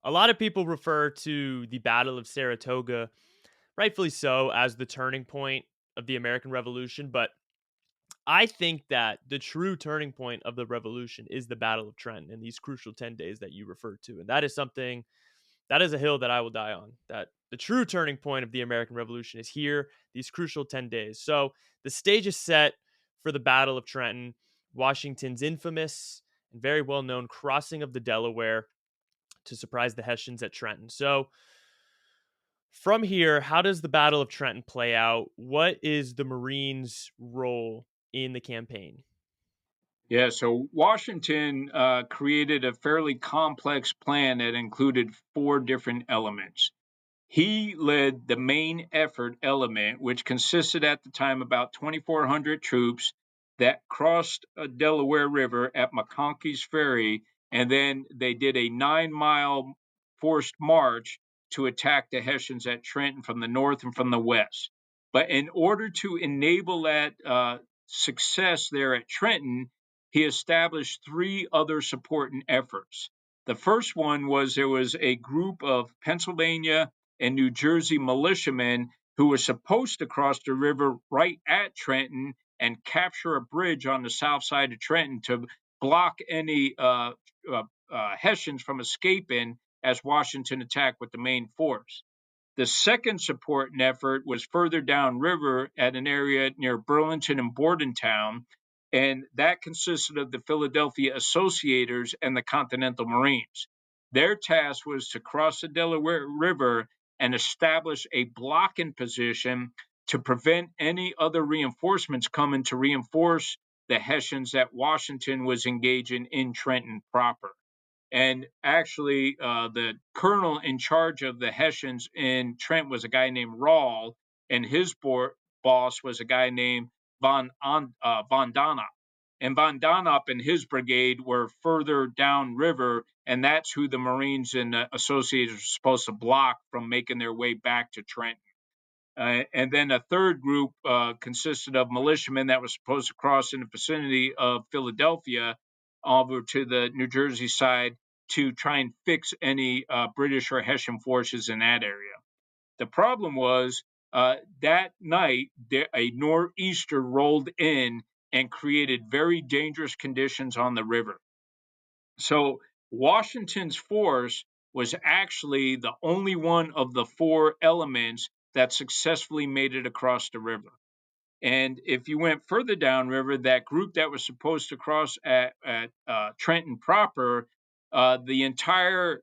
A lot of people refer to the Battle of Saratoga, rightfully so, as the turning point of the American Revolution. But I think that the true turning point of the revolution is the Battle of Trenton and these crucial 10 days that you referred to. And that is something that is a hill that I will die on. That the true turning point of the American Revolution is here, these crucial 10 days. So the stage is set for the Battle of Trenton, Washington's infamous and very well known crossing of the Delaware to surprise the Hessians at Trenton. So from here, how does the Battle of Trenton play out? What is the Marines' role in the campaign? Yeah, so Washington created a fairly complex plan that included four different elements. He led the main effort element, which consisted at the time about 2,400 troops that crossed Delaware River at McConkey's Ferry, and then they did a 9-mile forced march to attack the Hessians at Trenton from the north and from the west. But in order to enable that success there at Trenton, he established three other supporting efforts. The first one was there was a group of Pennsylvania and New Jersey militiamen who were supposed to cross the river right at Trenton and capture a bridge on the south side of Trenton to block any Hessians from escaping as Washington attacked with the main force. The second support effort was further downriver at an area near Burlington and Bordentown, and that consisted of the Philadelphia Associators and the Continental Marines. Their task was to cross the Delaware River and establish a blocking position to prevent any other reinforcements coming to reinforce the Hessians that Washington was engaging in Trenton proper. And actually, the colonel in charge of the Hessians in Trent was a guy named Rahl, and his boss was a guy named Von Donop. And Von Donop and his brigade were further downriver, and that's who the Marines and the Associates were supposed to block from making their way back to Trenton. And then a third group consisted of militiamen that was supposed to cross in the vicinity of Philadelphia over to the New Jersey side to try and fix any British or Hessian forces in that area. The problem was that night, a nor'easter rolled in and created very dangerous conditions on the river. So Washington's force was actually the only one of the four elements that successfully made it across the river. And if you went further downriver, that group that was supposed to cross at Trenton proper, the entire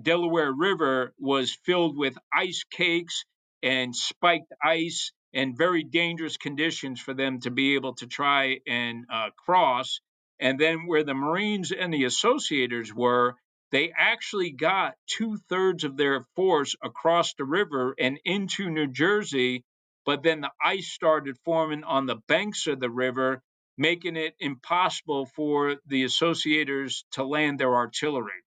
Delaware River was filled with ice cakes and spiked ice and very dangerous conditions for them to be able to try and cross. And then where the Marines and the Associators were, they actually got 2/3 of their force across the river and into New Jersey. But then the ice started forming on the banks of the river, making it impossible for the Associators to land their artillery.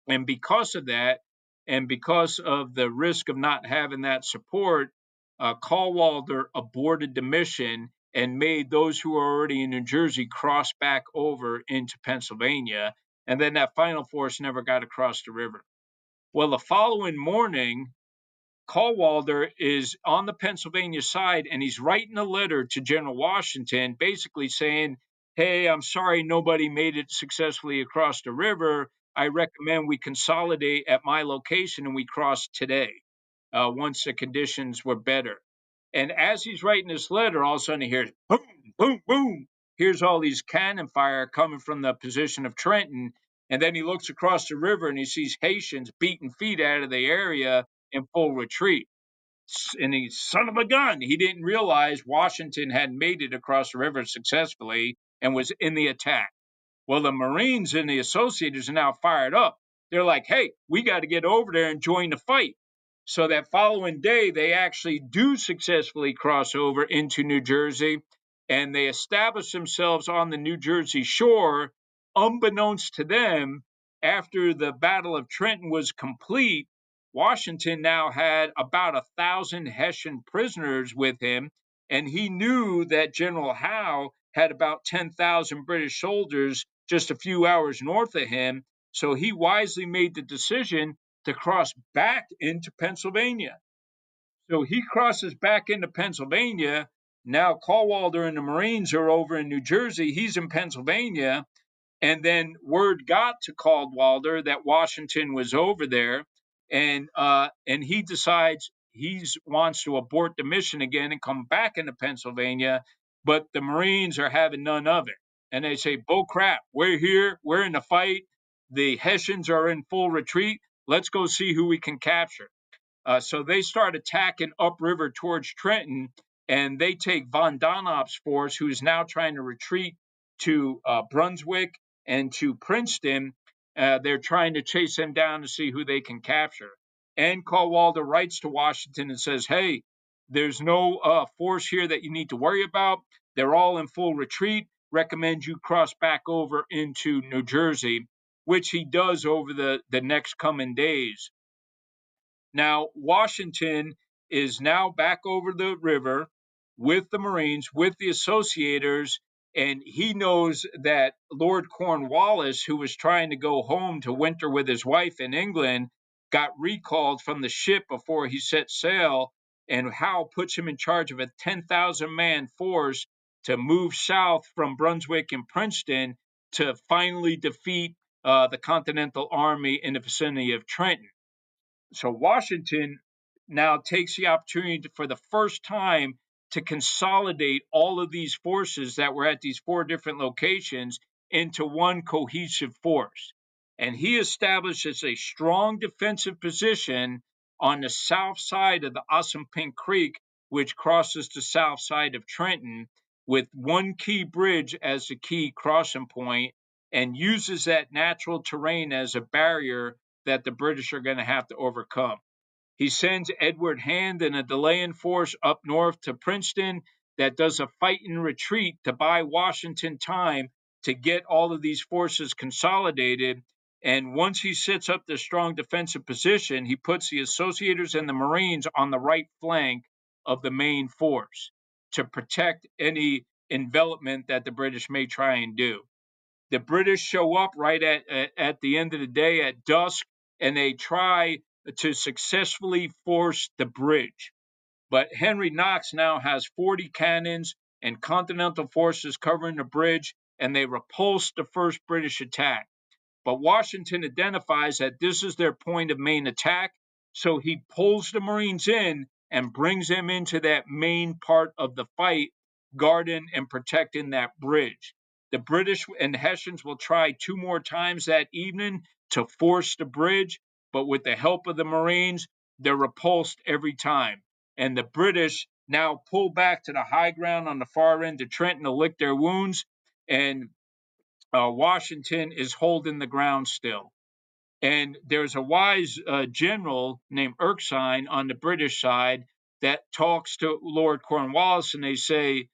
And because of that, and because of the risk of not having that support, Callwalder aborted the mission and made those who were already in New Jersey cross back over into Pennsylvania. And then that final force never got across the river. Well, the following morning, Callwalder is on the Pennsylvania side and he's writing a letter to General Washington basically saying, hey, I'm sorry nobody made it successfully across the river. I recommend we consolidate at my location and we cross today once the conditions were better. And as he's writing this letter, all of a sudden he hears boom, boom, boom. Here's all these cannon fire coming from the position of Trenton. And then he looks across the river and he sees Haitians beating feet out of the area in full retreat. And he's son of a gun. He didn't realize Washington had made it across the river successfully and was in the attack. Well, the Marines and the Associators are now fired up. They're like, hey, we got to get over there and join the fight. So that following day, they actually do successfully cross over into New Jersey and they establish themselves on the New Jersey shore. Unbeknownst to them, after the Battle of Trenton was complete, Washington now had about 1,000 Hessian prisoners with him, and he knew that General Howe had about 10,000 British soldiers just a few hours north of him. So he wisely made the decision to cross back into Pennsylvania. So he crosses back into Pennsylvania. Now Callwalder and the Marines are over in New Jersey. He's in Pennsylvania. And then word got to Caldwalder that Washington was over there, and he decides he wants to abort the mission again and come back into Pennsylvania, but the Marines are having none of it, and they say, "Bull crap! We're here. We're in the fight. The Hessians are in full retreat. Let's go see who we can capture." So they start attacking upriver towards Trenton, and they take von Donop's force, who's now trying to retreat to Brunswick and to Princeton. They're trying to chase them down to see who they can capture. And Caldwalder writes to Washington and says, "Hey, there's no force here that you need to worry about. They're all in full retreat. Recommend you cross back over into New Jersey," which he does over the next coming days. Now, Washington is now back over the river with the Marines, with the Associators, and he knows that Lord Cornwallis, who was trying to go home to winter with his wife in England, got recalled from the ship before he set sail, and Howe puts him in charge of a 10,000 man force to move south from Brunswick and Princeton to finally defeat the Continental Army in the vicinity of Trenton. So Washington now takes the opportunity for the first time to consolidate all of these forces that were at these four different locations into one cohesive force. And he establishes a strong defensive position on the south side of the Assunpink Creek, which crosses the south side of Trenton, with one key bridge as the key crossing point, and uses that natural terrain as a barrier that the British are going to have to overcome. He sends Edward Hand and a delaying force up north to Princeton that does a fighting retreat to buy Washington time to get all of these forces consolidated. And once he sets up this strong defensive position, he puts the Associators and the Marines on the right flank of the main force to protect any envelopment that the British may try and do. The British show up right at the end of the day at dusk, and they try to successfully force the bridge. But Henry Knox now has 40 cannons and Continental forces covering the bridge, and they repulse the first British attack. But Washington identifies that this is their point of main attack, so he pulls the Marines in and brings them into that main part of the fight, guarding and protecting that bridge. The British and Hessians will try two more times that evening to force the bridge, but with the help of the Marines, they're repulsed every time. And the British now pull back to the high ground on the far end of Trenton to lick their wounds, and Washington is holding the ground still. And there's a wise general named Erskine on the British side that talks to Lord Cornwallis, and they say,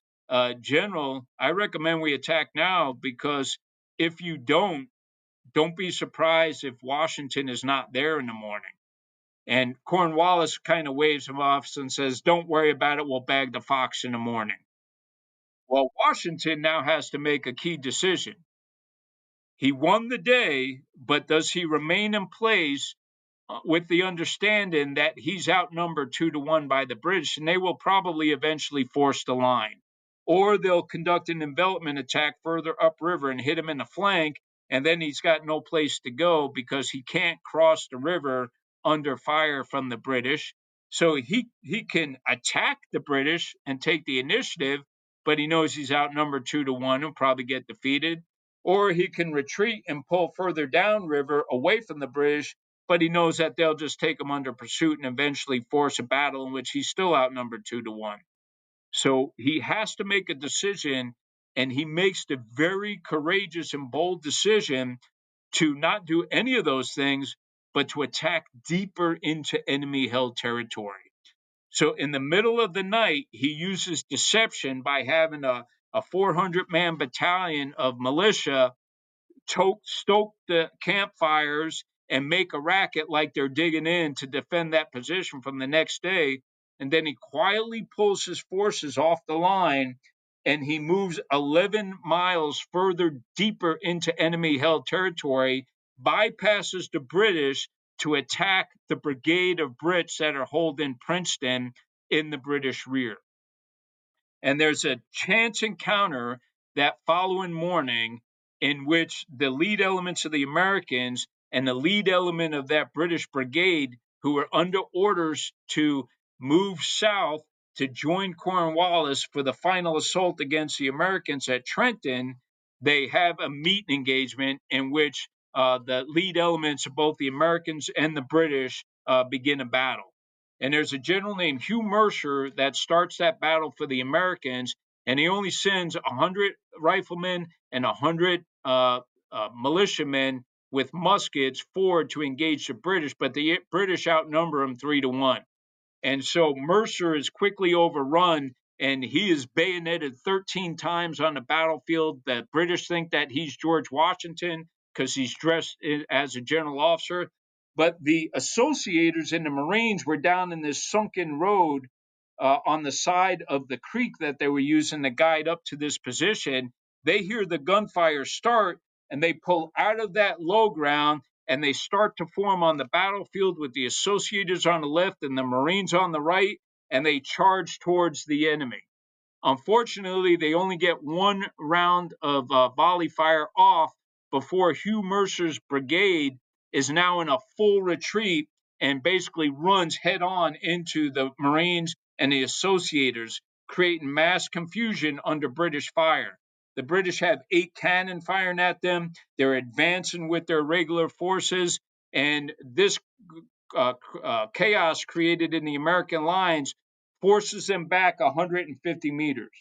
"General, I recommend we attack now, because if you don't be surprised if Washington is not there in the morning." And Cornwallis kind of waves him off and says, "Don't worry about it. We'll bag the fox in the morning." Well, Washington now has to make a key decision. He won the day, but does he remain in place with the understanding that he's outnumbered 2-1 by the British, and they will probably eventually force the line? Or they'll conduct an envelopment attack further upriver and hit him in the flank, and then he's got no place to go because he can't cross the river under fire from the British. So he can attack the British and take the initiative, but he knows he's outnumbered 2-1 and probably get defeated. Or he can retreat and pull further downriver away from the British, but he knows that they'll just take him under pursuit and eventually force a battle in which he's still outnumbered 2-1. So he has to make a decision, and he makes the very courageous and bold decision to not do any of those things, but to attack deeper into enemy-held territory. So in the middle of the night, he uses deception by having a 400-man battalion of militia stoke the campfires and make a racket like they're digging in to defend that position from the next day. And then he quietly pulls his forces off the line, and he moves 11 miles further deeper into enemy held territory, bypasses the British to attack the brigade of Brits that are holding Princeton in the British rear. And there's a chance encounter that following morning in which the lead elements of the Americans and the lead element of that British brigade, who were under orders to move south to join Cornwallis for the final assault against the Americans at Trenton, they have a meet engagement in which the lead elements of both the Americans and the British begin a battle. And there's a general named Hugh Mercer that starts that battle for the Americans, and he only sends 100 riflemen and 100 militiamen with muskets forward to engage the British, but the British outnumber them 3-1. And so Mercer is quickly overrun, and he is bayoneted 13 times on the battlefield. The British think that he's George Washington because he's dressed as a general officer. But the associators and the Marines were down in this sunken road on the side of the creek that they were using to guide up to this position. They hear the gunfire start, and they pull out of that low ground, and they start to form on the battlefield with the associators on the left and the Marines on the right, and they charge towards the enemy. Unfortunately, they only get one round of volley fire off before Hugh Mercer's brigade is now in a full retreat and basically runs head on into the Marines and the associators, creating mass confusion under British fire. The British have 8 cannon firing at them. They're advancing with their regular forces, and this chaos created in the American lines forces them back 150 meters.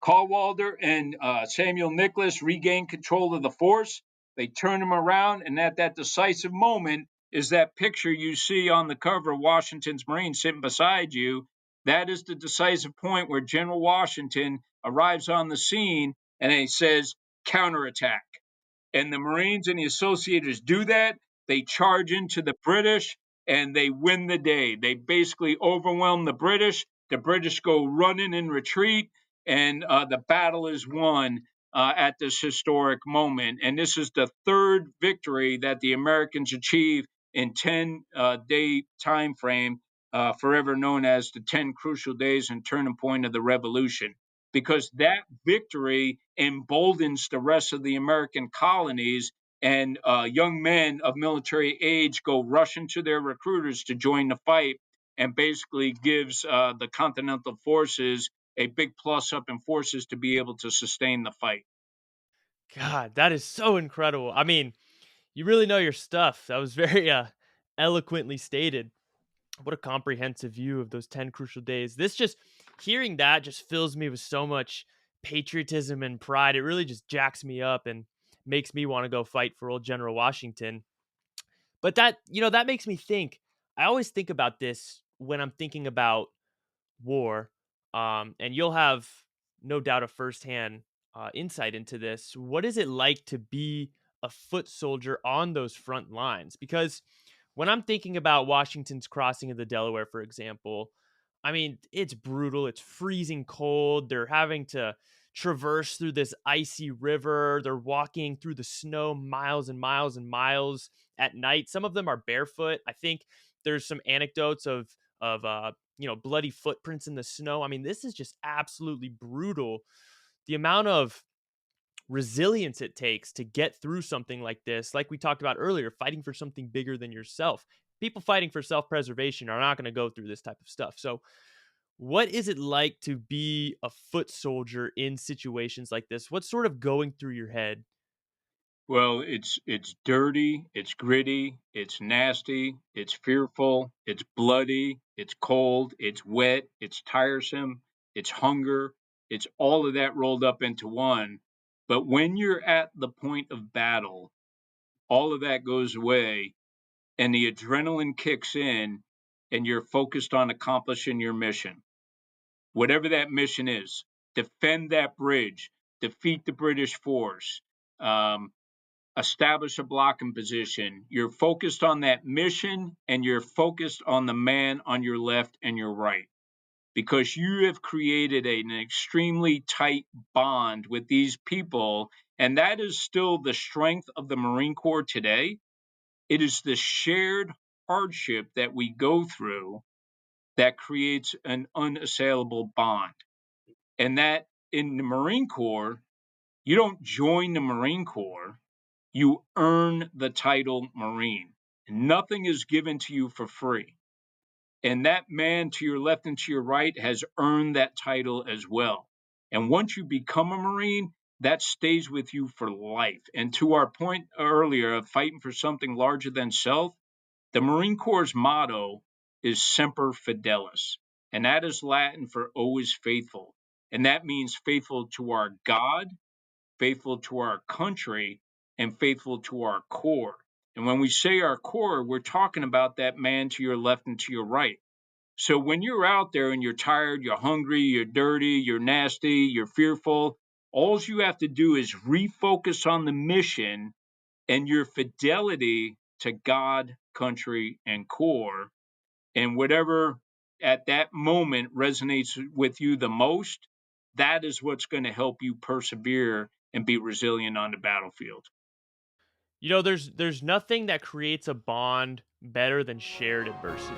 Caldwalder and Samuel Nicholas regain control of the force. They turn them around, and at that decisive moment is that picture you see on the cover of Washington's Marines sitting beside you. That is the decisive point where General Washington arrives on the scene and he says, counterattack. And the Marines and the associators do that. They charge into the British and they win the day. They basically overwhelm the British. The British go running in retreat, and the battle is won at this historic moment. And this is the third victory that the Americans achieve in 10-day time frame, forever known as the 10 crucial days and turning point of the Revolution, because that victory emboldens the rest of the American colonies, and young men of military age go rushing to their recruiters to join the fight, and basically gives the Continental forces a big plus up in forces to be able to sustain the fight. God, that is so incredible. I mean, you really know your stuff. That was very eloquently stated. What a comprehensive view of those 10 crucial days. This just hearing that just fills me with so much patriotism and pride. It really just jacks me up and makes me want to go fight for old General Washington. But that makes me think. I always think about this when I'm thinking about war. And you'll have no doubt a firsthand insight into this. What is it like to be a foot soldier on those front lines? Because when I'm thinking about Washington's crossing of the Delaware, for example, I mean, it's brutal. It's freezing cold. They're having to traverse through this icy river. They're walking through the snow miles and miles and miles at night. Some of them are barefoot. I think there's some anecdotes of bloody footprints in the snow. I mean, this is just absolutely brutal. The amount of resilience it takes to get through something like this, like we talked about earlier, fighting for something bigger than yourself. People fighting for self-preservation are not going to go through this type of stuff. So what is it like to be a foot soldier in situations like this? What's sort of going through your head? Well, it's dirty, it's gritty, it's nasty, it's fearful, it's bloody, it's cold, it's wet, it's tiresome, it's hunger, it's all of that rolled up into one. But when you're at the point of battle, all of that goes away and the adrenaline kicks in, and you're focused on accomplishing your mission. Whatever that mission is, defend that bridge, defeat the British force, establish a blocking position. You're focused on that mission, and you're focused on the man on your left and your right, because you have created an extremely tight bond with these people. And that is still the strength of the Marine Corps today. It is the shared hardship that we go through that creates an unassailable bond. And that in the Marine Corps, you don't join the Marine Corps, you earn the title Marine. Nothing is given to you for free. And that man to your left and to your right has earned that title as well. And once you become a Marine, that stays with you for life. And to our point earlier of fighting for something larger than self, the Marine Corps' motto is Semper Fidelis, and that is Latin for always faithful. And that means faithful to our God, faithful to our country, and faithful to our core. And when we say our core, we're talking about that man to your left and to your right. So when you're out there and you're tired, you're hungry, you're dirty, you're nasty, you're fearful, all you have to do is refocus on the mission and your fidelity to God, country, and core, and whatever at that moment resonates with you the most, that is what's going to help you persevere and be resilient on the battlefield. You know, there's nothing that creates a bond better than shared adversity.